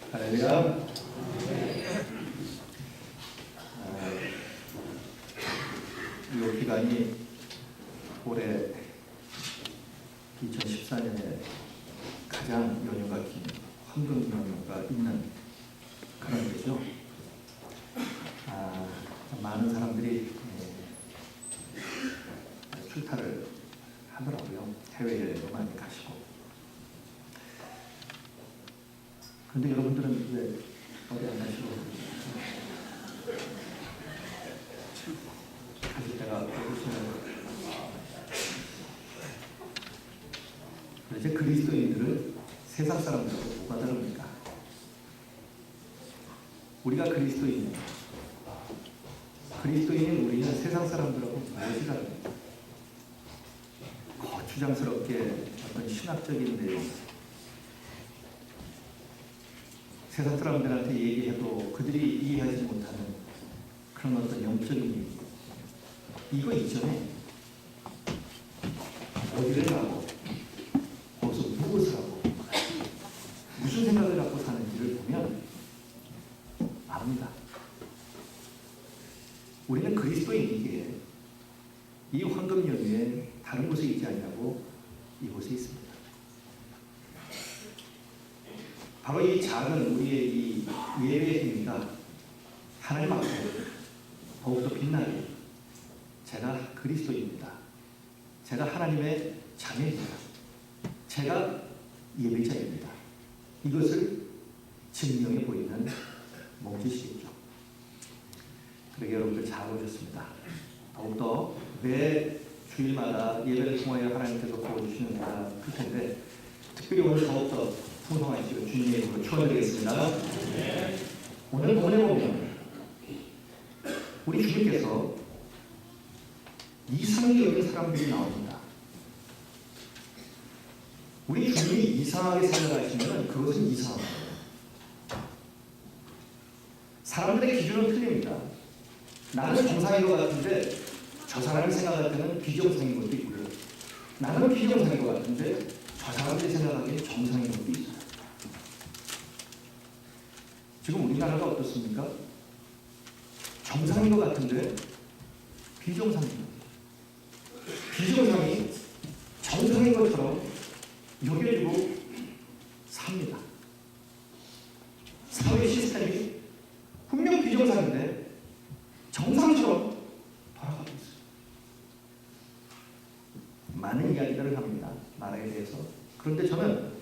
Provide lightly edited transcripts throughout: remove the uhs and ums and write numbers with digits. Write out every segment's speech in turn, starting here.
할렐루야. 이 기간이 올해 2014년에 가장 연휴가 긴 황금 연휴가 있는 그런 거죠. 많은 사람들이 출타를 하더라고요. 해외여행도 많이 가시고. 근데 여러분들은 왜 어디 안 가시고 가실 때가 없으시나요? 이제 그리스도인들은 세상 사람들하고 뭐가 다릅니까? 우리가 그리스도인인 우리는 세상 사람들하고 무엇이 다릅니까? 거추장스럽게 어떤 신학적인 내용, 세상 사람들한테 얘기해도 그들이 이해하지 못하는 그런 어떤 영적인 얘기, 이거 이전에 어디를 가고 거기서 무엇을 하고 무슨 생각을 갖고 사는지를 보면 압니다. 우리는 그리스도인이기에 이 황금 연휴에 다른 곳에 있지 않냐고 이곳에 있습니다. 바로 이 작은 우리의 이 예배의 행위가 하나님 앞에 더욱더 빛나게, 제가 그리스도입니다, 제가 하나님의 자녀입니다, 제가 예배자입니다, 이것을 증명해 보이는 몸짓이겠죠. 그러게 여러분들 잘 오셨습니다. 더욱더 매 주일마다 예배를 통하여 하나님께서 보여주시는 그 텐데, 특별히 오늘 더욱더 풍성하시고 주님의 이름으로 축원드리겠습니다. 오늘 본에 보면 우리 주님께서 이상하게 여긴 사람들이 나옵니다. 우리 주님이 이상하게 생각하시면 그것은 이상합니다. 사람들의 기준은 틀립니다. 나는 정상인 것 같은데 저 사람이 생각할 때는 비정상인 것도 있고요. 나는 비정상인 것 같은데 저 사람들이 생각하기에 정상인 것도 있어요. 지금 우리나라가 어떻습니까? 정상인 것 같은데 비정상인 것, 비정상이 정상인 것처럼 여겨지고 삽니다. 사회 시스템이 분명 비정상인데 정상처럼 돌아가고 있어요. 많은 이야기들을 합니다, 나라에 대해서. 그런데 저는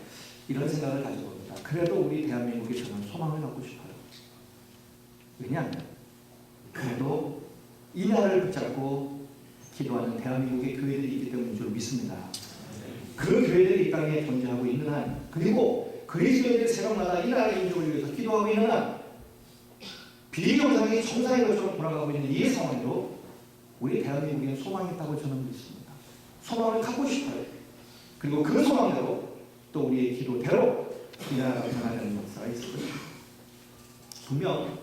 이런 생각을 가지고 봅니다. 그래도 우리 대한민국에 저는 소망을 갖고 싶어요. 왜냐하면 그래도 이 나라를 붙잡고 기도하는 대한민국의 교회들이 있기 때문인 줄 믿습니다. 그 교회들이 이 땅에 존재하고 있는 한, 그리고 그리스도인들이 새벽마다 이 나라의 민족을 위해서 기도하고 있는 한, 비정상이 정상인 것처럼 돌아가고 있는 이 상황에도 우리 대한민국에는 소망이 있다고 저는 믿습니다. 소망을 갖고 싶어요. 그리고 그 소망대로 또 우리의 기도대로 이 나라가 변화되는 역사가 있을 것입니다. 분명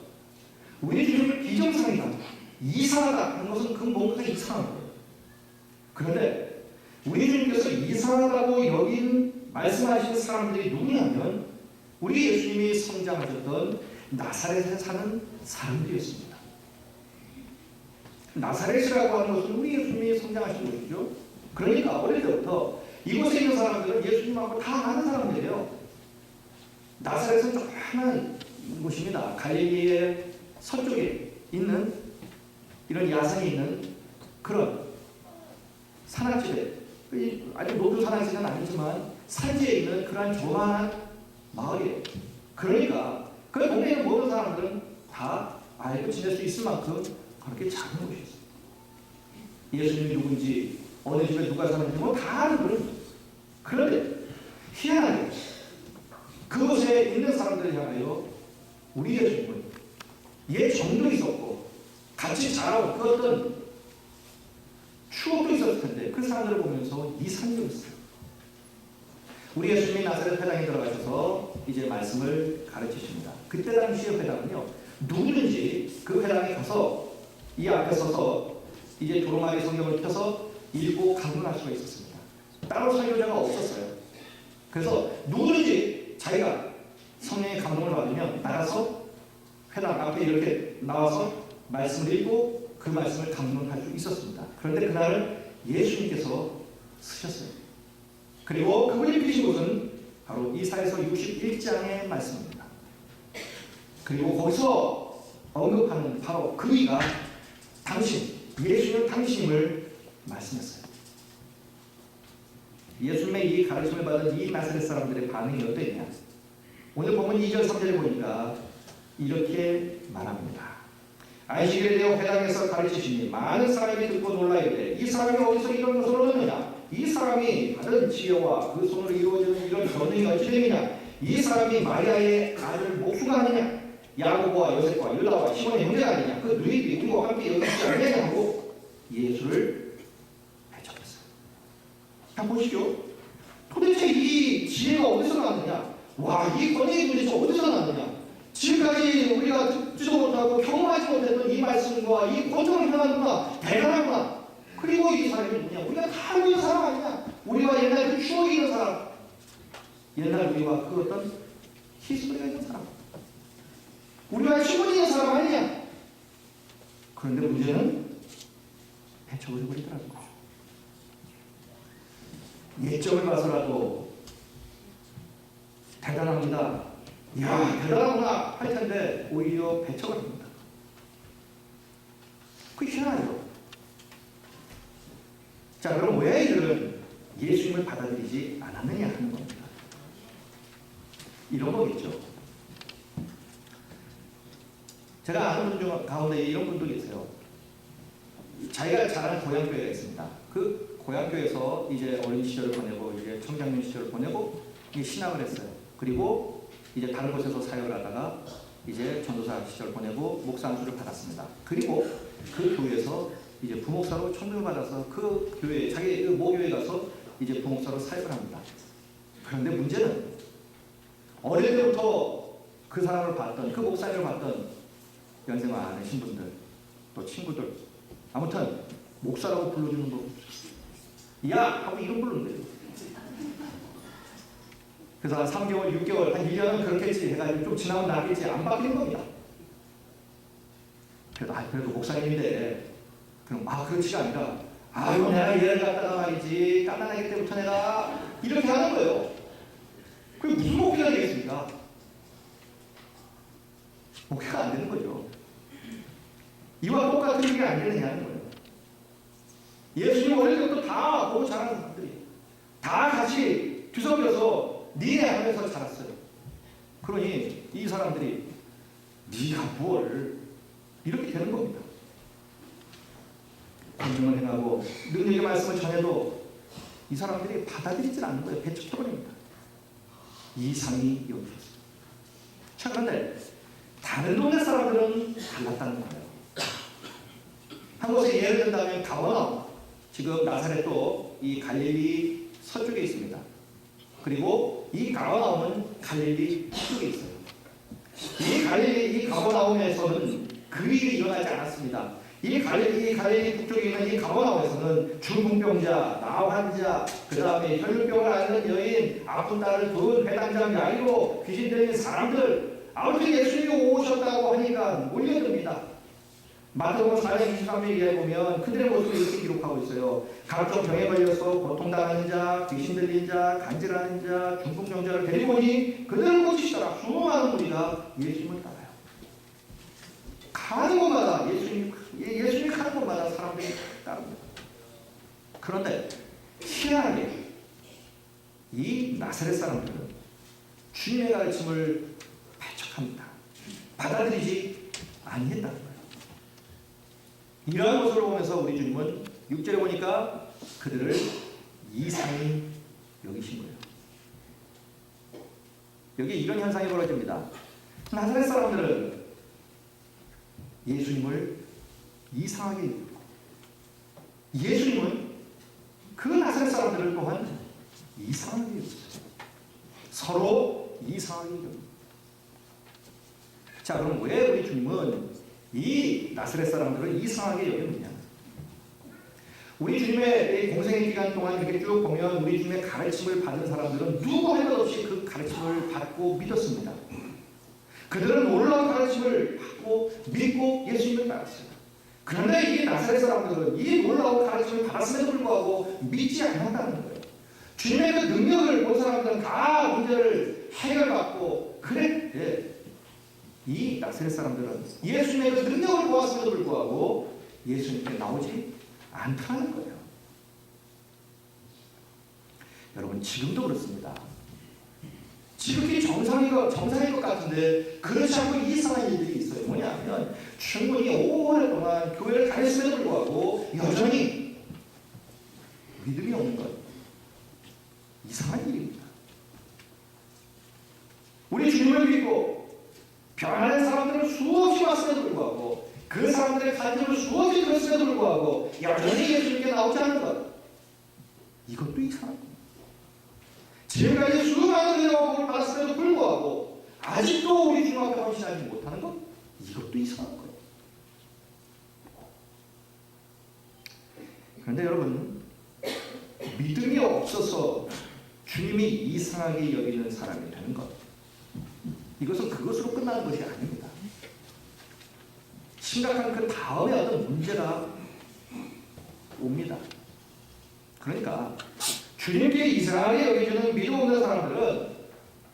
우리 주님은 비정상이다, 이상하다 하는 것은 그 뭔가가 이상한 거예요. 그런데 우리 주님께서 이상하다고 여긴 말씀하시는 사람들이 누구냐면 우리 예수님이 성장하셨던 나사렛에 사는 사람들이었습니다. 나사렛이라고 하는 것은 우리 예수님이 성장하신 곳이죠. 그러니까 어릴 때부터 이곳에 있는 사람들은 예수님하고 다 아는 사람들이에요. 나사렛은 조그마한 곳입니다. 갈릴리의 서쪽에 있는 이런 야산이 있는 그런 산악지대, 아주 노두 산악지대는 아니지만 산지에 있는 그러한 조만한 마을이에요. 그러니까 그 동네에 있는 모든 사람들은 다 알고 지낼 수 있을 만큼 그렇게 작은 곳이었어요. 예수님이 누군지, 어느 집에 누가 사는지 다 아는 그런 곳이었어요. 그런데 희한하게 그곳에 있는 사람들을 향하여 우리 예수님은 옛 정도 있었고 같이 자라고 그 어떤 추억도 있었을 텐데 그 사람들을 보면서 이상적이었어요. 우리 예수님이 나사렛 회당에 들어가셔서 이제 말씀을 가르치십니다. 그때 당시의 회당은요, 누구든지 그 회당에 가서 이 앞에 서서 이제 도로마리 성경을 펴서 읽고 강론할 수가 있었습니다. 따로 설교자가 없었어요. 그래서 누구든지 자기가 성령의 감동을 받으면 나가서 회당 앞에 이렇게 나와서 말씀을 읽고 그 말씀을 감동할 수 있었습니다. 그런데 그날은 예수님께서 쓰셨어요. 그리고 그분이 피신 곳은 바로 이사야서 61장의 말씀입니다. 그리고 거기서 언급하는 바로 그이가 당신, 예수는 당신임을 말씀했어요. 예수님의 이 가르침을 받은 이 나사렛 사람들의 반응이 어땠냐? 오늘 보면 2절 3절에 보니까 이렇게 말합니다. 안식일에 대해 회당에서 가르치시니 많은 사람이 듣고 놀라이되 이 사람이 어디서 이런 것을 얻느냐? 이 사람이 받은 지혜와 그 손으로 이루어지는 이런 권능이 어찌 됨이냐? 이 사람이 마리아의 아들 목수가 아니냐? 야고보와 요셉과 유다와 시몬의 형제가 아니냐? 그 누이들이 우리와 함께 여기 있지 않느냐? 하고 예수를 배척했어요. 자, 보시죠. 도대체 이 지혜가 어디서 나왔느냐? 와, 이 권능이 도대체 어디서 나왔느냐? 지금까지 우리가 듣지도 못하고 경험하지 못했던 이 말씀과 이 권능을 행하는구나, 대단하구나. 그리고 이 사람이 누구냐? 우리가 다 알고 있는 사람 아니냐? 우리와 옛날 그 추억이 있는 사람, 옛날 우리와 그 어떤 히스토리가 있는 사람, 우리와 친분이 있는 사람 아니냐? 그런데 문제는 배척을 해버리더라는 거죠. 예점을 봐서라도 대단합니다, 이야 대단하구나 할 텐데 오히려 배척을 합니다. 그게 희한하죠. 자, 그럼 왜 이들은 예수님을 받아들이지 않았느냐 하는 겁니다. 이런 거겠죠. 제가 아는 분 중 가운데 이런 분도 계세요. 자기가 자라는 고향교회가 있습니다. 그 고향교회에서 이제 어린 시절을 보내고 이제 청장년 시절을 보내고 이제 신학을 했어요. 그리고 이제 다른 곳에서 사역을 하다가 이제 전도사 시절 보내고 목사 안수를 받았습니다. 그리고 그 교회에서 이제 부목사로 천명을 받아서 그 교회, 자기 그 모교회에 가서 이제 부목사로 사역을 합니다. 그런데 문제는 어릴 때부터 그 사람을 봤던, 그 목사님을 봤던 연세가 아내신 분들, 또 친구들, 아무튼 목사라고 불러주는 거, 야! 하고 이름 부르는 거예요. 그래서 한 3개월, 6개월, 한 1년은 그렇겠지 해가지고 좀 지나면 나겠지, 안 바뀌는 겁니다. 그래도 목사님인데, 그럼 그렇지가 아니라, 이거 내가 얘를 갖다가 말이지, 깐난하기 때부터 내가 이렇게 하는 거예요. 그게 무슨 목회가 되겠습니까? 목회가 안 되는 거죠. 이와 똑같은 일이 안 되느냐는 거예요. 예수님 어릴 때부터 다 보고 자라는 사람들이 다 같이 뒤섞여서 니네 하면서 자랐어요. 그러니 이 사람들이 네가 뭘 이렇게 되는 겁니다. 권능을 행하고 능력의 말씀을 전해도 이 사람들이 받아들이질 않는 거예요. 배척해버립니다. 이상이 여기셨어요. 자, 그런데 다른 동네 사람들은 달랐다는 거예요. 한 곳에 예를 든다면 가버나움, 지금 나사렛도 이 갈릴리 서쪽에 있습니다. 그리고 이 가버나움은 갈릴리 북쪽에 있어요. 이 가버나움에서는 그 일이 일어나지 않았습니다. 이 갈릴리 북쪽에 있는 이 가버나움에서는 중풍병자, 나환자, 그 다음에 혈류병을 앓는 여인, 아픈 딸을 둔 회당장 야이로 귀신 들린 사람들, 아무튼 예수님이 오셨다고 하니까 몰려듭니다. 마태복음 4장 23절에 보면 그들의 모습을 이렇게 기록하고 있어요. 각종 병에 걸려서 고통당하는 자, 귀신 들린 자, 간질하는 자, 중풍병자를 데리고 오니 그들을 고치시더라. 수많은 무리가 예수님을 따라요. 가는 곳마다 예수님이 가는 곳마다 사람들이 따릅니다. 그런데 희한하게 이 나사렛 사람들은 주님의 가르침을 배척합니다. 받아들이지 아니했다는 거예요. 이러한 것을 보면서 우리 주님은 6절에 보니까 그들을 이상히 여기신 거예요. 여기 이런 현상이 벌어집니다. 나사렛 사람들은 예수님을 이상하게 여기고 예수님은 그 나사렛 사람들을 또한 이상하게 여기셨어요. 서로 이상하게 여기고. 자, 그럼 왜 우리 주님은 이 나사렛 사람들을 이상하게 여겼느냐? 우리 주님의 공생의 기간 동안 이렇게 쭉 보면 우리 주님의 가르침을 받은 사람들은 누구 할 것 없이 그 가르침을 받고 믿었습니다. 그들은 놀라운 가르침을 받고 믿고 예수님을 따랐어요. 그런데 이 나사렛 사람들은 이 놀라운 가르침을 받았음에도 불구하고 믿지 않았다는 거예요. 주님의 그 능력을 본 사람들은 다 문제를 해결받고 그랬는데 이 나사렛 사람들은 예수님의 그 능력을 보았음에도 불구하고 예수님께 나오지 않다는 거예요. 여러분 지금도 그렇습니다. 지극히 정상인 것 같은데 그렇지 않고 이상한 일들이 있어요. 뭐냐면 충분히 오랫동안 교회를 다녔음에도 불구하고 여전히 믿음이 없는 것, 이상한 일입니다. 우리 주님을 믿고 변하는 사람들은 수없이 왔음에도 불구하고 그 사람들의 간증을 수없이 들었음에도 불구하고 여전히 예수님께 나오지 않는 것, 이것도 이상한 겁니다. 지금까지 수많은 은혜와 복을 받았음에도 불구하고 아직도 우리 주님 앞에 헌신하지 못하는 것, 이것도 이상한 거예요. 그런데 여러분, 믿음이 없어서 주님이 이상하게 여기는 사람이 되는 것, 이것은 그것으로 끝나는 것이 아닙니다. 심각한 그 다음에 어떤 문제가 옵니다. 그러니까 주님께 이상하게 여겨지는 믿음 없는 사람들은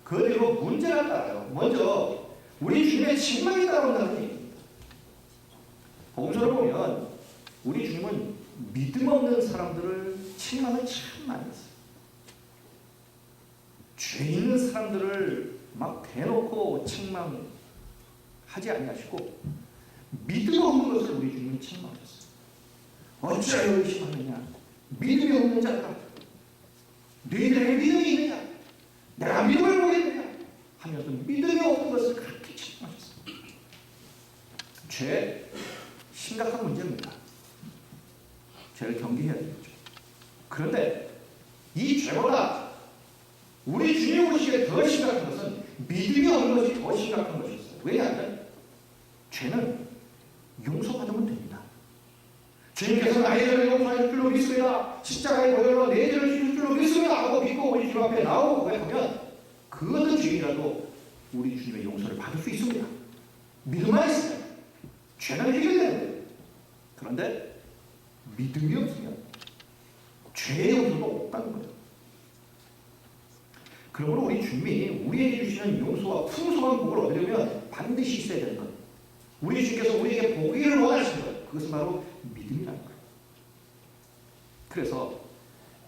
그 뒤로 문제가 따라요. 먼저 우리 주님의 책망이 따라온다는 얘기입니다. 복음서를 보면 우리 주님은 믿음 없는 사람들을 책망을 참 많이 했어요. 죄 있는 사람들을 막 대놓고 책망하지 아니하시고 믿음 없는 것을 우리 주님은 책망하셨어요. 어찌하여 의심하느냐? 믿음이 없는 자다. 너희들에게 믿음이 있느냐? 내가 믿음을 보겠느냐? 하면서 믿음이 없는 것을 그렇게 책망하셨어요. 죄, 심각한 문제입니다. 죄를 경계해야 되겠죠. 그런데 이 죄보다 우리 주님 보시기에 더 심각한 것은 믿음이 없는 것이 더 심각한 것이었어요. 왜냐하면 죄는 용서받으면 됩니다. 주님께서 나의 죄를 용서하실 줄로 믿습니다. 십자가의 보혈로 내 죄를 씻을 줄로 믿습니다 하고 믿고 우리 주님 앞에 나오고 고백하면 그 어떤 죄인이라도 우리 주님의 용서를 받을 수 있습니다. 믿음만 있으면 죄는 해결되는 거예요. 그런데 믿음이 없으면 죄의 용서도 없다는 거예요. 그러므로 우리 주님이 우리에게 주시는 용서와 풍성한 복을 얻으려면 반드시 있어야 되는 것, 우리 주께서 우리에게 보기를 원하시는 것, 그것은 바로 믿음이라는 거예요. 그래서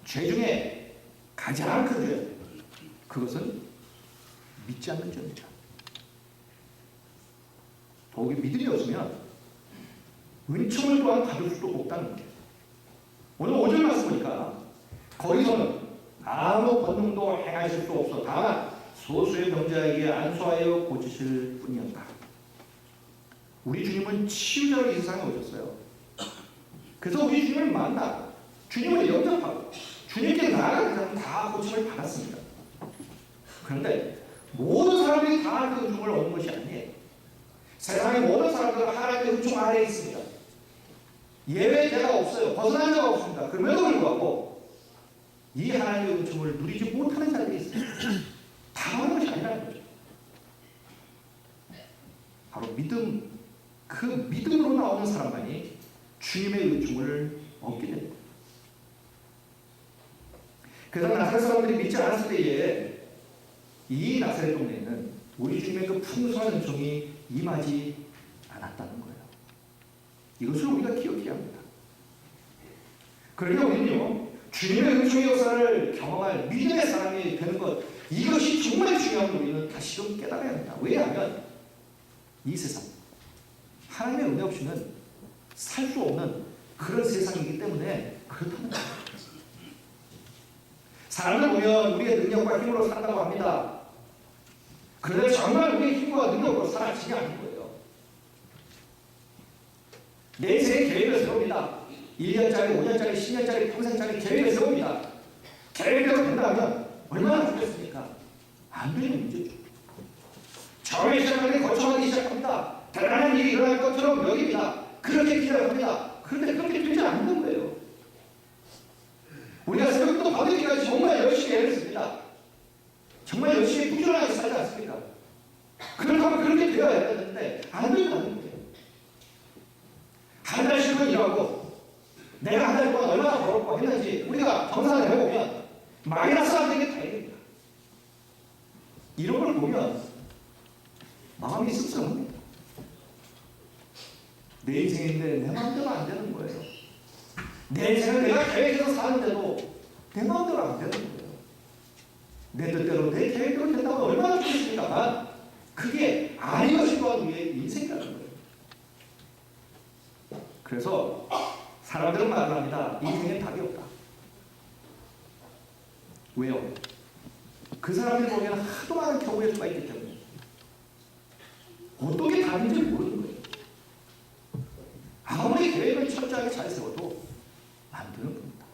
죄 중에 가장 큰 죄, 그것은 믿지 않는 죄입니다. 더욱이 믿음이 없으면 은총을 또한 받을 수도 없다는 거예요. 오늘 5절 말씀 보니까 거기서는 아무 권능도 행하실 수 없어 다만 소수의 병자에게 안수하여 고치실 뿐이었다. 우리 주님은 치유자로 이 세상에 오셨어요. 그래서 우리 주님을 만나 주님을 영접하고 주님께 나아가는 사람은 다 고침을 받았습니다. 그런데 모든 사람들이 다 그 은총을 얻는 것이 아니에요. 세상의 모든 사람들은 하나님의 은총 아래에 있습니다. 예외자가 없어요. 벗어난 자가 없습니다. 그럼에도 불구하고 이 하나님의 은총을 누리지 못하는 자들이 있어요. 다 하는 것이 아니라는 거죠. 바로 믿음, 그 믿음으로 나오는 사람만이 주님의 은총을 얻게 됩니다. 그래서 나사렛 사람들이 믿지 않았을 때에 이 나사렛 동네에는 우리 주님의 그 풍성한 은총이 임하지 않았다는 거예요. 이것을 우리가 기억해야 합니다. 그러니까 우리는요, 주님의 은총의 역사를 경험할 믿음의 사람이 되는 것, 이것이 정말 중요한 걸 우리는 다시금 깨달아야 합니다. 왜냐하면 이 세상, 하나님의 은혜 없이는 살 수 없는 그런 세상이기 때문에 그렇다는 거예요. 사람을 보면 우리의 능력과 힘으로 산다고 합니다. 그런데 정말 우리의 힘과 능력으로 살아지지 않는 거예요. 내 인생의 계획을 세웁니다. 1년짜리, 5년짜리, 10년짜리, 평생짜리 계획을 세웁니다. 계획대로 된다면 얼마나 좋겠습니까? 안 되는 문제죠. 처음에 시작할 때 거쳐가기 시작합니다. 대단한 일이 일어날 것처럼 여깁니다. 그렇게 기대합니다. 그런데 그렇게 되지 않는 거예요. 우리가 새벽부터 밤늦게까지 정말 열심히 애를 씁니다. 정말 열심히 부지런하게 살지 않습니까? 그렇다면 그렇게 그렇게 되어야 되는데 안 된다는 거예요. 한 달씩은 일하고 내가 한 달 동안 얼마나 벌었고 했는지 우리가 정산을 해보면 마이너스 안 되게 다행입니다. 이런 걸 보면 마음이 씁쓸합니다. 내 인생인데 내 마음대로 안 되는 거예요. 내 인생을 내가 계획해서 사는데도 내 마음대로 안 되는 거예요. 내 뜻대로 내 계획대로 된다고 얼마나 좋겠습니까만 그게 아닌 것이 또한 우리의 인생이라는 거예요. 그래서 사람들은 말을 합니다. 인생에 답이 없다. 왜요? 그 사람들이 보기에는 하도 많은 경우의 수가 있기 때문에 어떻게 답인지 모르는 거예요. 아무리 계획을 철저하게 잘 세워도 안 되는 겁니다.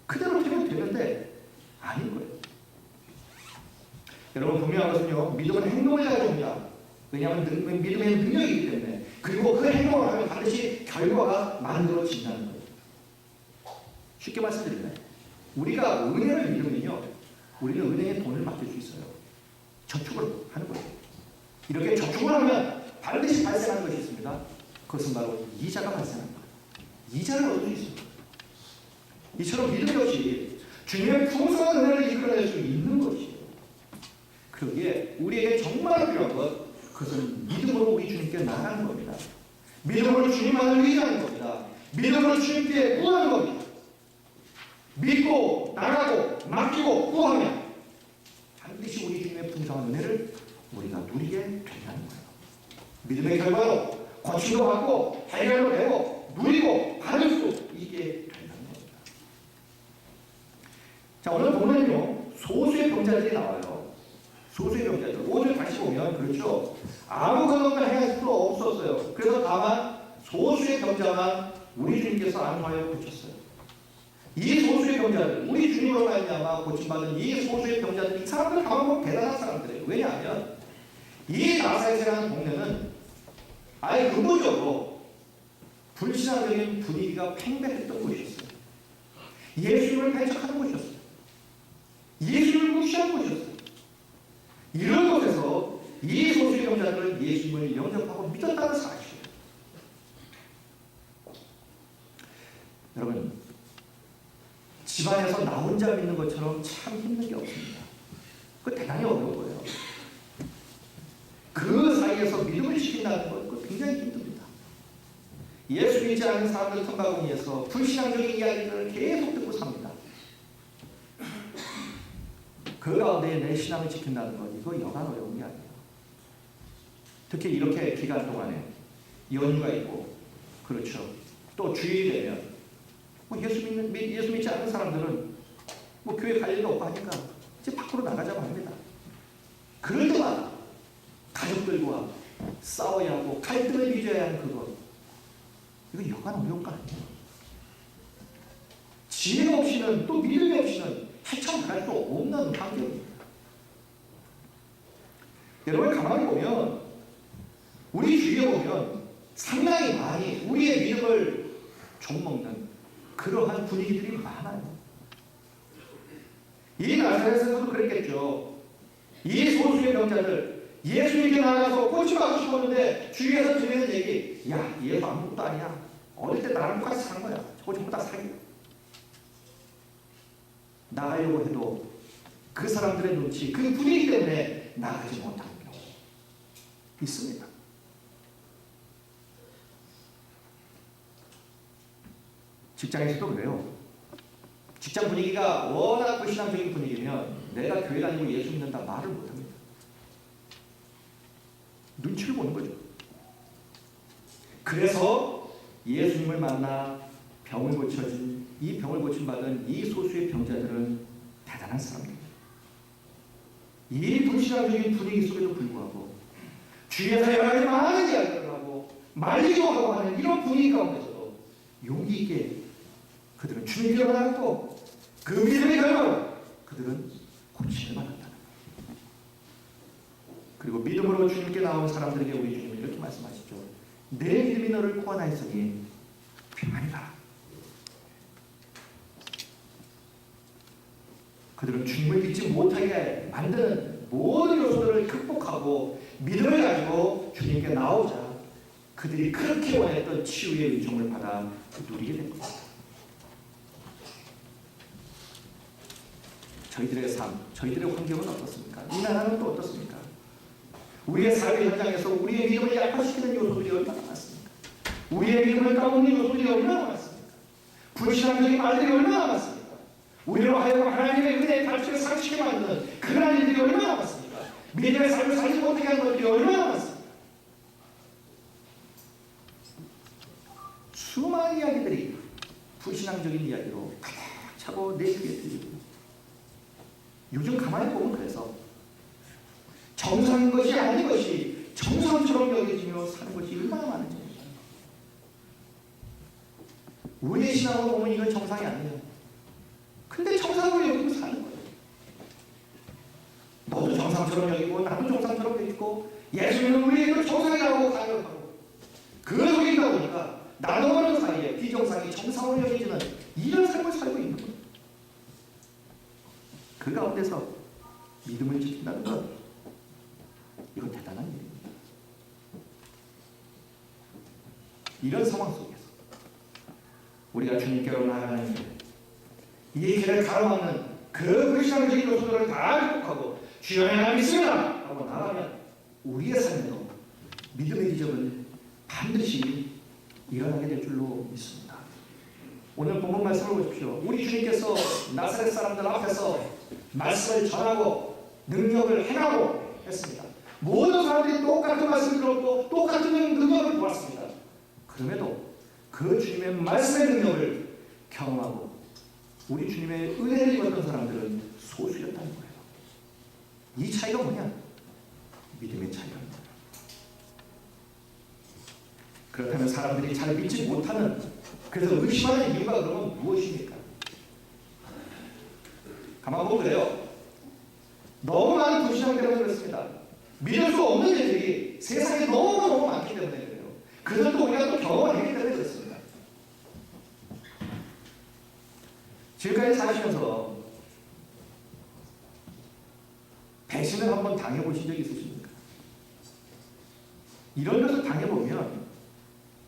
그대로 되면 되는데 아닌 거예요. 여러분 분명한 것은요. 믿음은 행동을 가져옵니다. 왜냐하면 믿음에는 능력이기 때문에. 그리고 그 행동을 하면 반드시 결과가 만들어진다는 거예요. 쉽게 말씀드리면 우리가 은혜를 믿으면요. 우리는 은행에 돈을 맡길 수 있어요. 저축을 하는 거예요. 이렇게 저축을 하면 반드시 발생하는 것이 있습니다. 그것은 바로 이자가 발생합니다. 이자를 얻을 수 있습니다. 이처럼 믿음 역시 주님의 풍성한 은혜를 이끌어낼 수 있는 것이에요. 그러기에 우리에게 정말 필요한 것, 그것은 믿음으로 우리 주님께 나가는 겁니다. 믿음으로 주님만을 의지하는 겁니다. 믿음으로 주님께 구하는 겁니다. 믿고 나가고 맡기고 구하면 반드시 우리 주님의 풍성한 은혜를 우리가 누리게 된다는 거예요. 믿음의 결과로 고침도 받고 해결도 되고 누리고 받을 수 있게 된다는 겁니다. 자, 오늘 보면요 소수의 병자들이 나와요. 소수의 병자들 5절 다시 보면 그렇죠. 아무 근원을 행할 수도 없었어요. 그래서 다만 소수의 병자만 우리 주님께서 안수하여 고쳤어요. 이 소수의 병자들, 우리 주님으로 말미암아 고침받은 이 소수의 병자들, 이 사람들 가만 보면 대단한 사람들이에요. 왜냐하면 이 나사렛이라는 동네는 아예 근본적으로 불신앙적인 분위기가 팽배했던 곳이었어요. 예수님을 배척하는 곳이었어요. 예수님을 무시하는 곳이었어요. 이런 곳에서 이 소수의 병자들은 예수님을 영접하고 믿었다는 사실이에요. 여러분, 집안에서 나 혼자 믿는 것처럼 참 힘든 게 없습니다. 그거 대단히 어려운 거예요. 그 사이에서 믿음을 지킨다는 것, 그거 굉장히 힘듭니다. 예수 믿지 않는 사람들 틈바구니에서 불신앙적인 이야기를 계속 듣고 삽니다. 그 가운데 내 신앙을 지킨다는 것, 이거 여간 어려운 게 아니에요. 특히 이렇게 기간 동안에 연휴가 있고, 그렇죠. 또 주일이 되면 예수 믿지 않는 사람들은 교회 갈 일도 없고 하니까 이제 밖으로 나가자고 합니다. 그럴 때마다 가족들과 싸워야 하고 갈등을 빚어야 하는 그것, 이거 여간 어려운 거 아니에요. 지혜 없이는 또 믿음이 없이는 헤쳐나갈 수 없는 환경입니다. 여러분 가만히 보면 우리 주위에 보면 상당히 많이 우리의 믿음을 좀먹는 그러한 분위기들이 많아요. 이 나사렛에서도 그랬겠죠. 이 소수의 병자들 예수님께 나가서 고침받고 싶었는데 주위에서 들리는 얘기, 야 예수 아무것도 아니야. 어릴 때 나랑 똑같이 사는 거야. 저거 전부 다 사기야. 나가려고 해도 그 사람들의 눈치, 그 분위기 때문에 나가지 못하는 경우 있습니다. 직장에서도 그래요. 직장 분위기가 워낙 불신앙적인 분위기면 내가 교회 다니고 예수 믿는다 말을 못합니다. 눈치를 보는 거죠. 그래서 예수님을 만나 병을 고쳐진, 이 병을 고침받은 이 소수의 병자들은 대단한 사람들입니다. 이 불신앙적인 분위기 속에도 불구하고 주위에서 여러 가지 많은 이야기를 하고 말리고 하고 하는 이런 분위기 가운데서도 용기 있게 그들은 주님께 나갔고 그 믿음의 결과로 그들은 고침을 받았다는 거예요. 그리고 믿음으로 주님께 나온 사람들에게 우리 주님은 이렇게 말씀하시죠. 내 믿음이 너를 구원하였으니 평안히 가라. 그들은 주님을 믿지 못하게 만드는 모든 요소들을 극복하고 믿음을 가지고 우리에게 나오자 그들이 그렇게 원했던 치유의 은총을 받아 누리게 된 겁니다. 저희들의 삶, 저희들의 환경은 어떻습니까? 이 나라는 또 어떻습니까? 우리의 삶의 현장에서 우리의 믿음을 약화시키는 요소들이 얼마나 많습니까? 우리의 믿음을 까먹는 요소들이 얼마나 많습니까? 불신앙적인 말들이 얼마나 많습니까? 우리로 하여금 하나님의 은혜의 발전을 상실하게 만드는 그런 일들이 얼마나 많습니까? 믿음의 삶을 살지 못하게 하는 것들이 얼마나 많습니까? 수많은 이야기들이 불신앙적인 이야기로 가득 차고 내 귀에 들리고 요즘 가만히 보면 그래서 정상인 것이 아닌 것이 정상처럼 여겨지며 사는 것이 얼마나 많은지 우리의 신앙으로 보면 이건 정상이 아니에요. 근데 정상으로 여기고 사는 거예요. 너도 정상처럼 여기고 나도 정상처럼 여기고 예수님은 우리에게 정상이라고 강요하고 그 속이다 보니까 나도 모르는 사이에 비정상이 정상으로 여겨지는 이런 삶을 살고 있는 거예요. 그 가운데서 믿음을 지킨다는 것 이건 대단한 일입니다. 이런 상황 속에서 우리가 주님께로 나아가는 길, 이 길을 가로막는 그 불신앙적인 요소들을 다 극복하고 주여 내가 믿습니다 하고 나가면 우리의 삶에도 믿음의 기적은 반드시 일어나게 될 줄로 믿습니다. 오늘 본문 말씀을 보십시오. 우리 주님께서 나사렛 사람들 앞에서 말씀을 전하고 능력을 행하고 했습니다. 모든 사람들이 똑같은 말씀을 들었고 똑같은 능력을 보았습니다. 그럼에도 그 주님의 말씀의 능력을 경험하고 우리 주님의 은혜를 입었던 사람들은 소수였다는 거예요. 이 차이가 뭐냐? 믿음의 차이입니다. 그렇다면 사람들이 잘 믿지 못하는 그래서 의심하는 이유가 그러면 무엇입니까? 가만 보면 그래요. 너무 많은 불신앙 때문에 그렇습니다. 믿을 수 없는 일들이 세상에 너무너무 많기 때문에 그래요. 그들도 우리가 또 경험을 했기 때문에 그렇습니다. 지금까지 사시면서 배신을 한번 당해보신 적이 있으십니까? 이런 것을 당해보면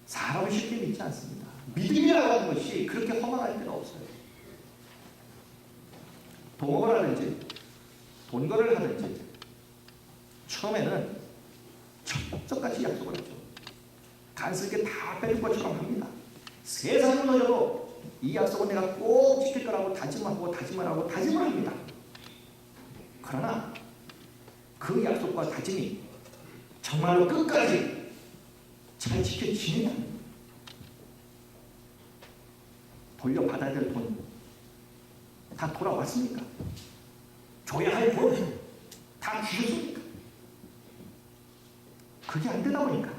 사람을 쉽게 믿지 않습니다. 믿음이라고 하는 것이 그렇게 허망할 필요가 없어요. 동업을 하든지 돈거래를 하든지 처음에는 척척같이 약속을 하죠. 간섭게 다 빼줄 것처럼 합니다. 세상을 넘어져도 이 약속은 내가 꼭 지킬 거라고 다짐을 합니다. 그러나 그 약속과 다짐이 정말로 끝까지 잘 지켜지느냐? 돌려받아야 될 돈 다 돌아왔습니까? 줘야 할 돈 다 주셨습니까? 그게 안 되다 보니까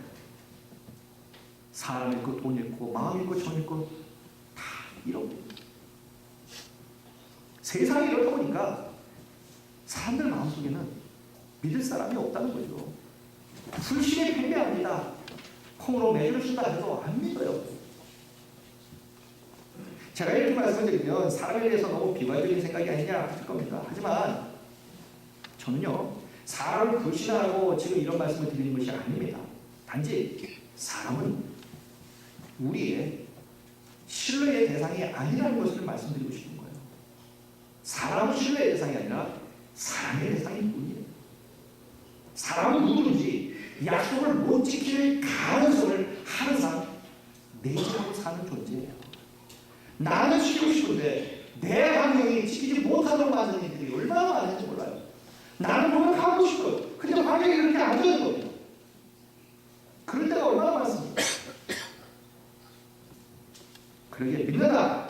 사람 있고 돈 있고 마음 있고 정 있고 다 이러고 세상이 이러다 보니까 사람들 마음속에는 믿을 사람이 없다는 거죠. 불신이 팽배합니다. 콩으로 매주를 쓴다 해도 안 믿어요. 제가 이렇게 말씀드리면 사람에 대해서 너무 비관적인 생각이 아니냐 하실 겁니다. 하지만 저는요 사람을 불신하고 지금 이런 말씀을 드리는 것이 아닙니다. 단지 사람은 우리의 신뢰의 대상이 아니라는 것을 말씀드리고 싶은 거예요. 사람은 신뢰의 대상이 아니라 사랑의 대상일 뿐이에요. 사람은 누구든지 약속을 못 지킬 가능성을 항상 내재하고 사는 존재예요. 나는 지키고 싶은데 내 환경이 지키지 못하도록 만드는 일들이 얼마나 많은지 몰라요. 나는 노력하고 싶어요. 근데 환경이 그렇게 안 되는 거예요. 그럴 때가 얼마나 많습니까? 그러기에 믿는다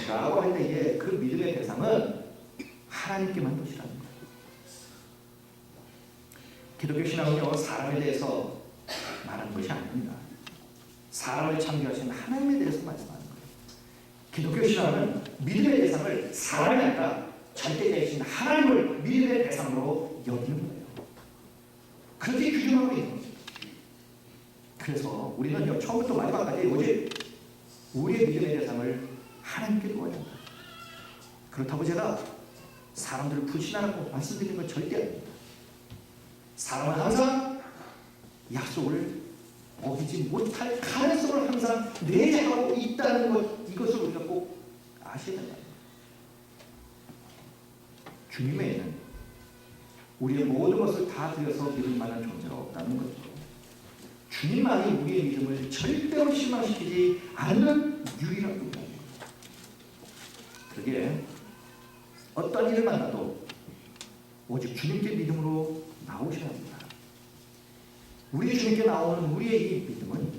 라고 할 때에 그 믿음의 대상은 하나님께만 두시라는 거예요. 기독교 신앙은요 사람에 대해서 말하는 것이 아닙니다. 사람을 창조하신 하나님에 대해서 말씀하는 거예요. 기독교 신앙은 믿음의 대상을 사람이 아니라 절대자이신 하나님을 믿음의 대상으로 여기는 거예요. 그렇게 규정하고 있는 거예요. 그래서 우리는 처음부터 마지막까지 오직 우리의 믿음의 대상을 하나님께 두어야 한다. 그렇다고 제가 사람들을 불신하라고 말씀드리는 건 절대 아닙니다. 사람은 항상 약속을 어기지 못할 가능성을 항상 내재하고 있다는 것, 이것을 우리가 꼭 아셔야 된다. 주님에게는 우리의 모든 것을 다 드려서 믿을 만한 존재가 없다는 거죠. 주님만이 우리의 믿음을 절대로 실망시키지 않는 유일한 분입니다. 그러기에 어떤 일을 만나도 오직 주님께 믿음으로 나오셔야 합니다. 우리 주님께 나오는 우리의 이 믿음은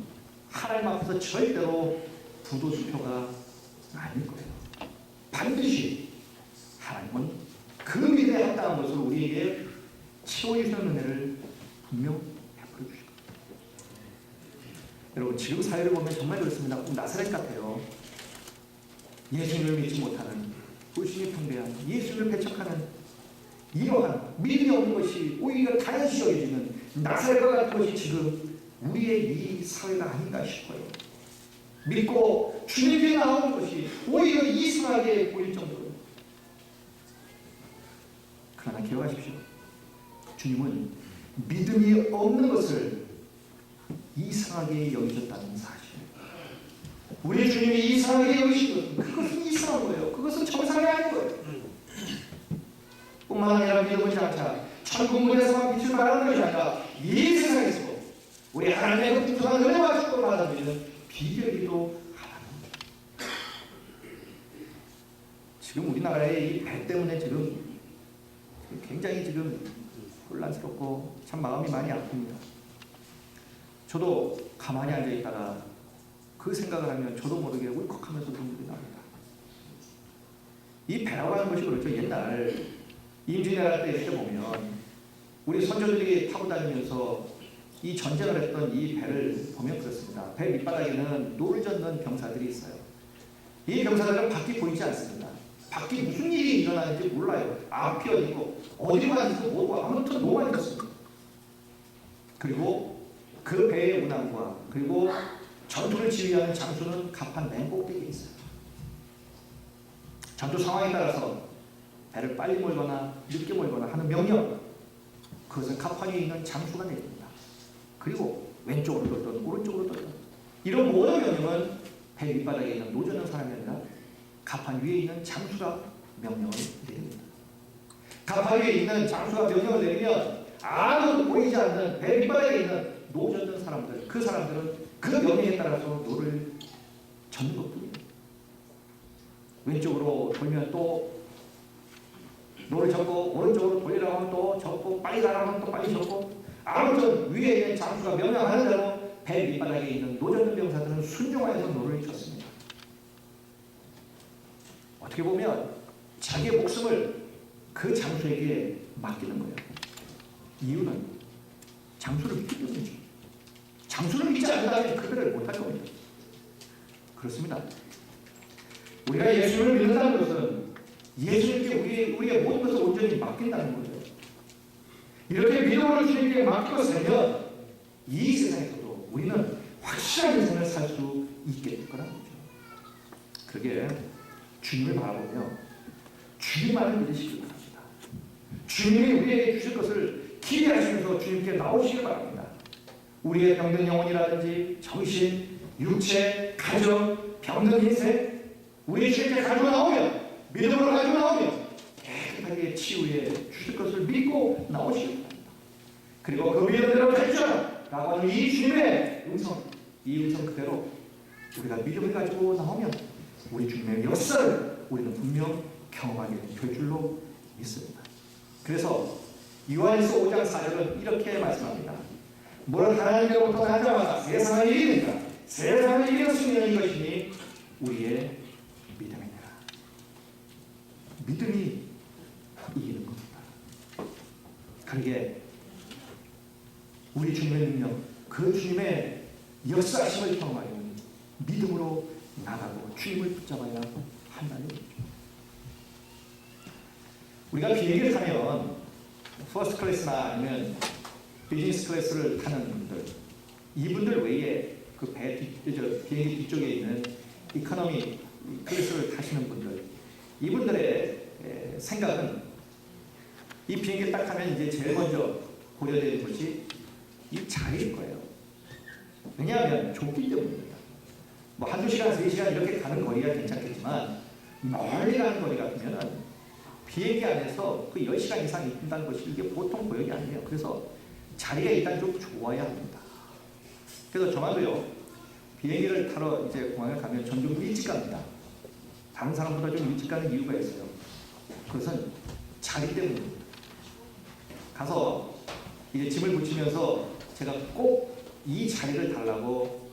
하나님 앞에서 절대로 부도수표가 아닐 거예요. 반드시 하나님은 그 믿음에 합당한 것을 우리에게 채워주시는 은혜를 분명 베풀어 주실 겁니다. 여러분, 지금 사회를 보면 정말 그렇습니다. 꼭 나사렛 같아요. 예수님을 믿지 못하는, 불신이 풍대한, 예수님을 배척하는 이러한 믿음이 없는 것이 오히려 당연시 여겨지는 나사렛과 같은 것이 지금 우리의 이 사회가 아닌가 싶어요. 믿고 주님께 나오는 것이 오히려 이상하게 보일 정도로. 그러나 기억하십시오. 주님은 믿음이 없는 것을 이상하게 여기셨다는 사실. 우리 주님이 이상하게 여기신 것은 그것은 이상한 거예요. 그것은 정상이 아닌 거예요. 뿐만 아니라 믿음은 장차 천국문에서만 빛을 발하는 것이 아니라 이 세상에서 우리 하나님의 그 풍성한 은혜와 축복을 받아들이는 비결이기도 하다는 거예요. 지금 우리나라의 이 배 때문에 지금 굉장히 지금 혼란스럽고 참 마음이 많이 아픕니다. 저도 가만히 앉아있다가 그 생각을 하면 저도 모르게 울컥하면서 눈물이 납니다. 이 배라고 하는 것이 그렇죠. 옛날 임진왜란 때 이렇게 보면 우리 선조들이 타고 다니면서 이 전쟁을 했던 이 배를 보면 그렇습니다. 배 밑바닥에는 노를 젓는 병사들이 있어요. 이 병사들은 밖이 보이지 않습니다. 밖에 무슨 일이 일어나는지 몰라요. 앞이 어디고 어디로 가는지 모르고 아무튼 노만 있었습니다. 그리고 그 배의 운항과 그리고 전투를 지휘하는 장수는 갑판 맨 꼭대기에 있어요. 전투 상황에 따라서 배를 빨리 몰거나 늦게 몰거나 하는 명령, 그것은 갑판 위에 있는 장수가 내립니다. 그리고 왼쪽으로 돌든 오른쪽으로 돌든 이런 모든 명령은 배 밑바닥에 있는 노젓는 사람이 아니라 갑판 위에 있는 장수가 명령을 내립니다. 갑판 위에 있는 장수가 명령을 내리면 아무도 보이지 않는 배 밑바닥에 있는 노젓는 사람들, 그 사람들은 그 명령에 따라서 노를 젓는 것뿐이에요. 왼쪽으로 돌면 또 노를 젓고 오른쪽으로 돌리라고 하면 또 젓고 빨리 가라고 하면 또 빨리 젓고 아무튼 위에 있는 장수가 명령하는 대로 배 밑바닥에 있는 노젓는 병사들은 순종하여서 노를 젓습니다. 어떻게 보면 자기의 목숨을 그 장수에게 맡기는 거예요. 이유는 장수를 믿기 때문이죠. 장수를 믿지 않는다면 그 배를 못할 겁니다. 그렇습니다. 우리가 예수님을 믿는다는 것은 예수님께 우리의 모든 것을 온전히 맡긴다는 거죠. 이렇게 믿음으로 주님께 맡기고 살면 이 세상에서도 우리는 확실한 인생을 살 수 있게 될 거라는 거죠. 그러게 주님을 바라보며 주님만을 믿으시길 바랍니다. 주님이 우리에게 주실 것을 기대하시면서 주님께 나오시길 바랍니다. 우리의 병든 영혼이라든지 정신, 육체, 가정, 병든 인생 우리 주님께 가지고 나오면 믿음으로 가지고 나오면 깨끗하게 치유해 주실 것을 믿고 나오시길 바랍니다. 그리고 그 믿음대로 되죠 라고 하는 이 주님의 음성, 이 음성 그대로 우리가 믿음을 가지고 나오면 우리 주님의 역사를 우리는 분명 경험하게 될 줄로 믿습니다. 그래서 요한일서 5장 4절은 이렇게 말씀합니다. 무릇 하나님께로부터 난 자마다 세상을 이기니까 세상을 이기는 승리는 이것이니 우리의 믿음이니라. 믿음이 이기는 겁니다. 그러게 우리 주님의 능력, 그 주님의 역사심을 경험하려면 믿음으로 나가고 주님을 붙잡아야 한다는 거죠. 우리가 비행기를 타면 퍼스트 클래스나 아니면 비즈니스 클래스를 타는 분들, 이분들 외에 그 비행기 뒤쪽에 있는 이코노미 클래스를 타시는 분들, 이분들의 생각은 이 비행기를 딱 타면 이제 제일 먼저 고려되는 것이 이 자리일 거예요. 왜냐하면 좁기 때문입니다. 뭐 한두 시간, 3시간 이렇게 가는 거리가 괜찮겠지만 멀리 가는 거리 같으면 비행기 안에서 그 10시간 이상 있다는 것이 이게 보통 고역이 아니에요. 그래서 자리가 일단 좀 좋아야 합니다. 그래서 저만도요, 비행기를 타러 이제 공항에 가면 전 좀 일찍 갑니다. 다른 사람보다 좀 일찍 가는 이유가 있어요. 그것은 자리 때문입니다. 가서 이제 짐을 붙이면서 제가 꼭 이 자리를 달라고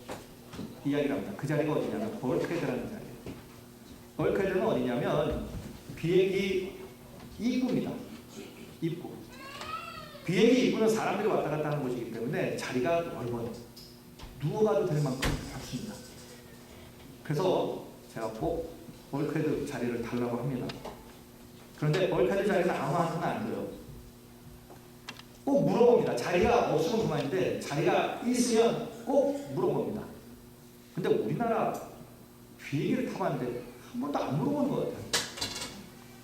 이야기를 합니다. 그 자리가 어디냐면 벌크헤드라는 자리예요. 벌크헤드는 어디냐면 비행기 입구입니다. 입구. 비행기 입구는 사람들이 왔다 갔다 하는 곳이기 때문에 자리가 넓어요. 누워가도 될 만큼 넓습니다. 그래서 제가 꼭 벌크헤드 자리를 달라고 합니다. 그런데 벌크헤드 자리는 아무한테나 안 줘요. 꼭 물어봅니다. 자리가 없으면 그만인데 자리가 있으면 꼭 물어봅니다. 근데 우리나라 비행기를 타봤는데 한 번도 안 물어보는 것 같아요.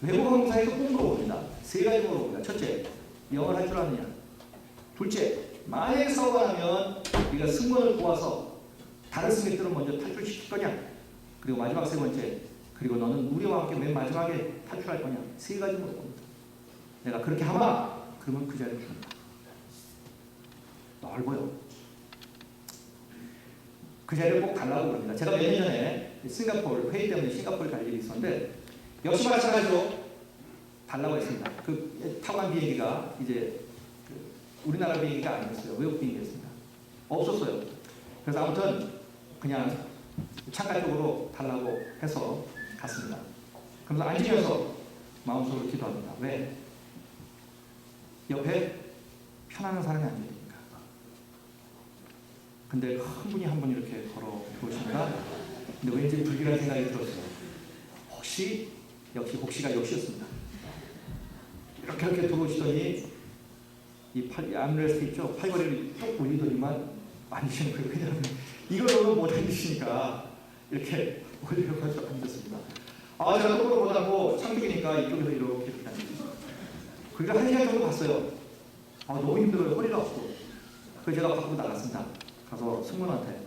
외국 항공사에서 꼭 물어봅니다. 3가지 물어봅니다. 첫째, 영어를 할 줄 아느냐. 둘째, 만약에 사고가 나면 네가 승무원을 구해서 다른 승객들은 먼저 탈출시킬 거냐. 그리고 마지막 3번째, 그리고 너는 우리와 함께 맨 마지막에 탈출할 거냐. 3가지 물어봅니다. 내가 그렇게 하마 그러면 그 자리를 줍니다. 넓어요. 그 자리를 꼭 달라고 그럽니다. 제가 몇 년 전에 싱가포르 회의 때문에 싱가포르 갈 일이 있었는데 역시 마찬가지로 달라고 했습니다. 그 타고 간 비행기가 이제 우리나라 비행기가 아니었어요. 외국 비행기였습니다. 없었어요. 그래서 아무튼 그냥 창가 쪽으로 달라고 해서 갔습니다. 그래서 앉으면서 마음속으로 기도합니다. 왜? 옆에 편안한 사람이 앉아야 됩니까? 근데 큰 분이 한 분 이렇게 걸어 들어오십니다. 근데 왠지 불길한 생각이 들었어요. 혹시, 역시 혹시가 역시였습니다. 이렇게 들어오시더니 이 암레스트 있죠? 팔걸이를 쭉 올리더니만 앉으시는 거예요. 왜냐하면 이걸 못 앉으시니까 이렇게 올려가지고 앉았습니다. 아, 제가 똑바로 보자고 창백이니까 이쪽에서 이렇게 앉았어요. 그리고 1시간 정도 봤어요. 아, 너무 힘들어요. 허리가 아프고. 그래서 제가 밖으로 나갔습니다. 가서 승무원한테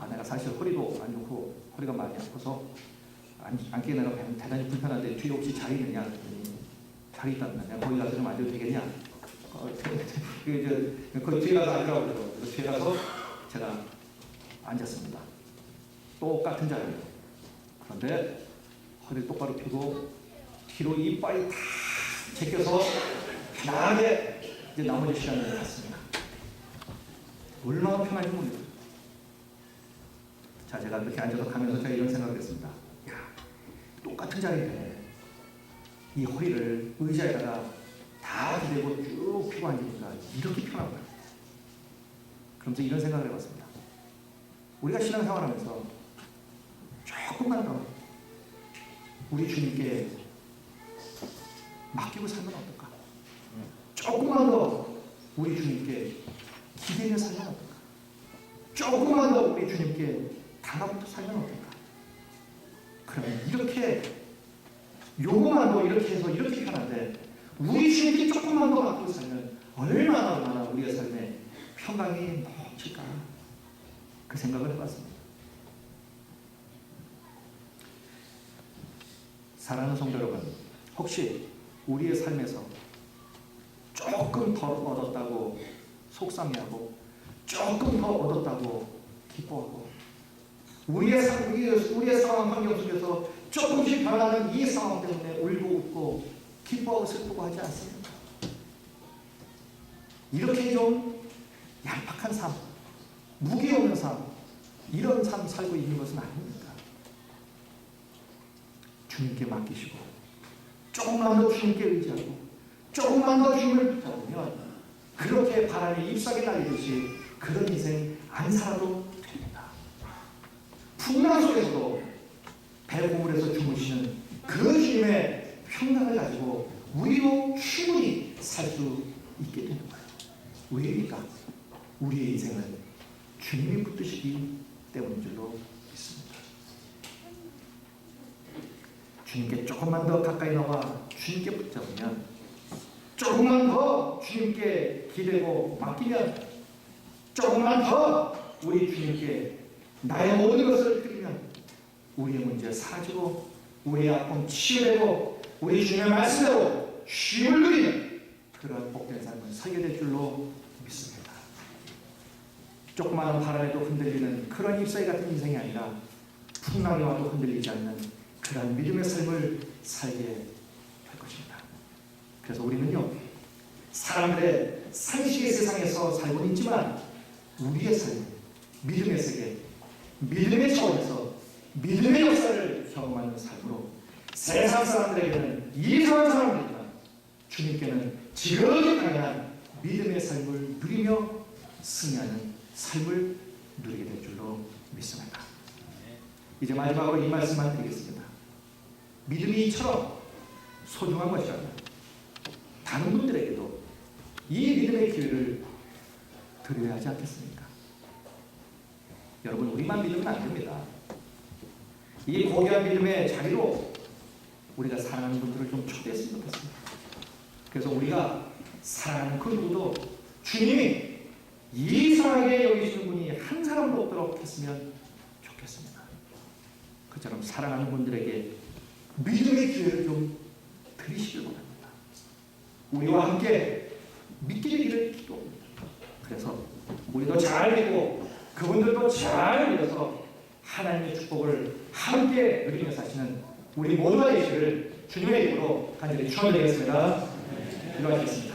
내가 사실 허리도 안 좋고 허리가 많이 아파서 앉기에 내가 대단히 불편한데 뒤에 혹시 자리 있느냐 그랬더니 자리 있다면 내가 거기 가서 좀 앉아도 되겠냐. 거기 뒤에 가서 앉으라고 그러더라고요. 그래서 뒤에 가서 제가 앉았습니다. 똑같은 자리예요. 그런데 허리를 똑바로 펴고 뒤로 이빨이 다 제껴서 편하게 이제 나머지 시간을 갔습니다. 얼마나 편한지 모르겠어요. 자, 제가 이렇게 앉아서 가면서 제가 이런 생각을 했습니다. 야, 똑같은 자리인데 이 허리를 의자에다가 다 기대고 쭉 펴고 앉으니까 이렇게 편하구나. 그러면서 이런 생각을 해봤습니다. 우리가 신앙생활하면서 조금만 더 우리 주님께 맡기고 살면 어떨까? 조금만 더 우리 주님께 기대며 살면 어떨까? 조금만 더 우리 주님께 달라붙어 살면 어떨까? 그러면 이렇게 요거만 더 이렇게 해서 이렇게 편한데 우리 주님께 조금만 더 맡기고 살면 얼마나 우리의 삶에 평강이 넘칠까? 그 생각을 해봤습니다. 사랑하는 성도 여러분, 혹시 우리의 삶에서 조금 더 얻었다고 속상해하고 조금 더 얻었다고 기뻐하고 우리의 상황 환경 속에서 조금씩 변하는 이 상황 때문에 울고 웃고 기뻐하고 슬프고 하지 않습니까? 이렇게 좀 얄팍한 삶, 무게 없는 삶, 이런 삶 살고 있는 것은 아닙니까? 주님께 맡기시고 조금만 더 주님께 의지하고 조금만 더 주님을 붙잡으면 그렇게 바람이 잎사귀 날리듯이 그런 인생 안 살아도 됩니다. 풍랑 속에서도 배고물에서 주무시는 그 주님의 평강을 가지고 우리도 충분히 살 수 있게 되는 거예요. 왜일까? 우리의 인생은 주님이 붙드시기 때문인 줄로 믿습니다. 주님께 조금만 더 가까이 나와 주님께 붙잡으면 조금만 더 주님께 기대고 맡기면 조금만 더 우리 주님께 나의 모든 것을 드리면 우리의 문제 사라지고 우리의 아픔 치유되고 우리 주님의 말씀대로 쉼을 누리는 그런 복된 삶을 살게 될 줄로 믿습니다. 조그마한 바람에도 흔들리는 그런 잎사귀 같은 인생이 아니라 풍랑이 와도 흔들리지 않는 그런 믿음의 삶을 살게 할 것입니다. 그래서 우리는요, 사람들의 상식의 세상에서 살고 있지만 우리의 삶, 믿음의 세계, 믿음의 차원에서 믿음의 역사를 경험하는 삶으로 세상 사람들에게는 이상한 사람들이지만 주님께는 지극히 강한 믿음의 삶을 누리며 승리하는 삶을 누리게 될 줄로 믿습니다. 이제 마지막으로 이 말씀만 드리겠습니다. 믿음이 이처럼 소중한 것이라면 다른 분들에게도 이 믿음의 기회를 드려야 하지 않겠습니까? 여러분, 우리만 믿으면 안 됩니다. 이 고귀한 믿음의 자리로 우리가 사랑하는 분들을 좀 초대했으면 좋겠습니다. 그래서 우리가 사랑하는 그 누구도 주님이 이상하게 여기시는 분이 한 사람도 없도록 했으면 좋겠습니다. 그처럼 사랑하는 분들에게 믿음의 기회를 좀 드리시길 바랍니다. 우리와 함께 믿게 되기를 기도합니다. 그래서 우리도 잘 믿고 그분들도 잘 믿어서 하나님의 축복을 함께 누리며 사시는 우리 모두가 되시기를 주님의 이름으로 간절히 축원드리겠습니다. 기도하시겠습니다.